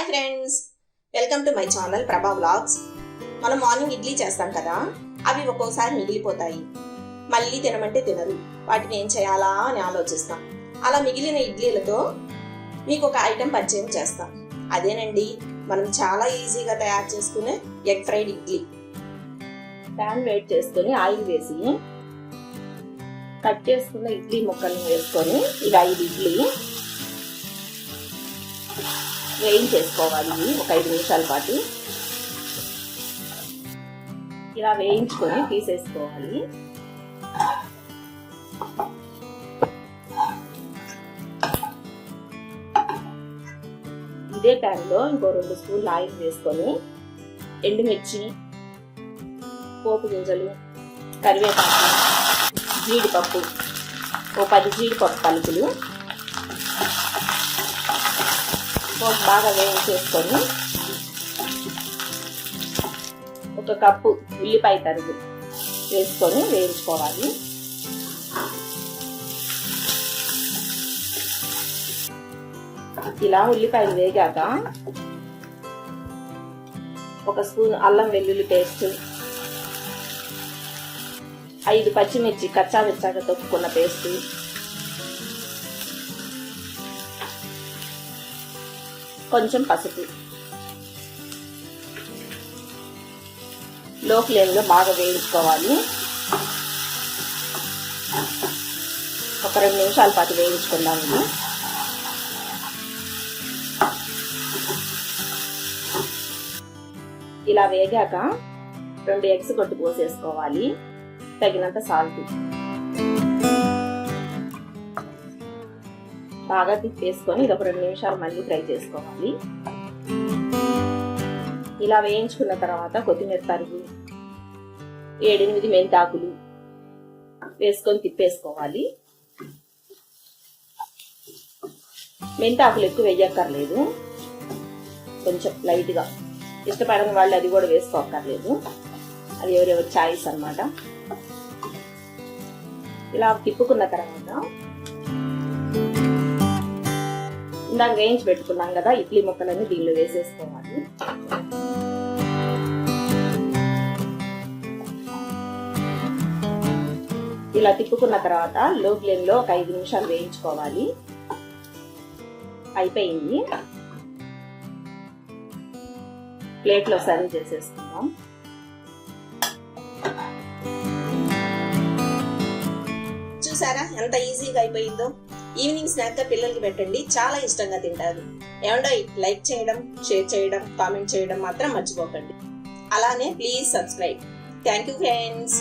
Friends, welcome to my channel ప్రభా vlogs. మనం morning idli చేస్తాం కదా, అవి ఒక్కోసారి మిగిలిపోతాయి. మళ్ళీ తినమంటే తినరు. వాటిని ఏం చేయాలా అని ఆలోచిస్తాం. అలా మిగిలిన ఇడ్లీలతో మీకు ఒక ఐటెం పరిచయం చేస్తాం. అదేనండి, మనం చాలా ఈజీగా తయారు చేసుకునే ఎగ్ ఫ్రైడ్ ఇడ్లీ. ప్యాన్ వేడి చేసుకొని ఆయిల్ వేసి కట్ చేసుకున్న ఇడ్లీ ముక్కల్ని వేసుకొని ఇలా 5 ఇడ్లీ వేయించేసుకోవాలి. ఒక 5 నిమిషాల పాటు ఇలా వేయించుకొని తీసేసుకోవాలి. ఇదే ప్యాన్లో ఇంకో 2 స్పూన్లు ఆయిల్ వేసుకొని ఎండుమిర్చి, పోపు గింజలు, కరివేపాకు, జీడిపప్పు, ఓ 10 జీడిపప్పు పలుకులు బాగా వేయించేసుకొని ఒక కప్పు ఉల్లిపాయ తరుగు వేసుకొని వేయించుకోవాలి. ఇలా ఉల్లిపాయలు వేగాక 1 స్పూన్ అల్లం వెల్లుల్లి పేస్ట్, 5 పచ్చిమిర్చి కచ్చా వెచ్చాగా తొక్కుకున్న పేస్ట్, కొంచెం పసుపు, లో ఫ్లేమ్లో బాగా వేయించుకోవాలి. ఒక 2 నిమిషాల పాటు వేయించుకుందాము. ఇలా వేగాక 2 ఎగ్స్ కొట్టి పోసేసుకోవాలి. తగినంత సాల్ట్, బాగా తిప్పేసుకొని ఇది ఒక 2 నిమిషాలు మళ్ళీ ఫ్రై చేసుకోవాలి. ఇలా వేయించుకున్న తర్వాత కొత్తిమీర తరుగు, 7-8 మెంతాకులు వేసుకొని తిప్పేసుకోవాలి. మెంతాకులు ఎక్కువ వేయక్కర్లేదు, కొంచెం లైట్గా. ఇష్టపడని వాళ్ళు అది కూడా వేసుకోక్కర్లేదు, అది ఎవరెవరి చాయిస్ అన్నమాట. ఇలా తిప్పుకున్న తర్వాత ఇందాక వేయించి పెట్టుకున్నాం కదా ఇడ్లీ ముక్కలన్నీ దీనిలో వేసేసుకోవాలి. ఇలా తిప్పుకున్న తర్వాత లో ఫ్లేమ్లో ఒక 5 నిమిషాలు వేయించుకోవాలి. అయిపోయింది. ప్లేట్లో సర్వ్ చేసేసుకుందాం. చూసారా ఎంత ఈజీగా అయిపోయిందో? ఈవినింగ్ స్నాక్ గా పిల్లలకి పెట్టండి, చాలా ఇష్టంగా తింటారు. ఏమండో లైక్ చేయడం, షేర్ చేయడం, కామెంట్ చేయడం మాత్రం మర్చిపోకండి. అలానే please subscribe. Thank you friends.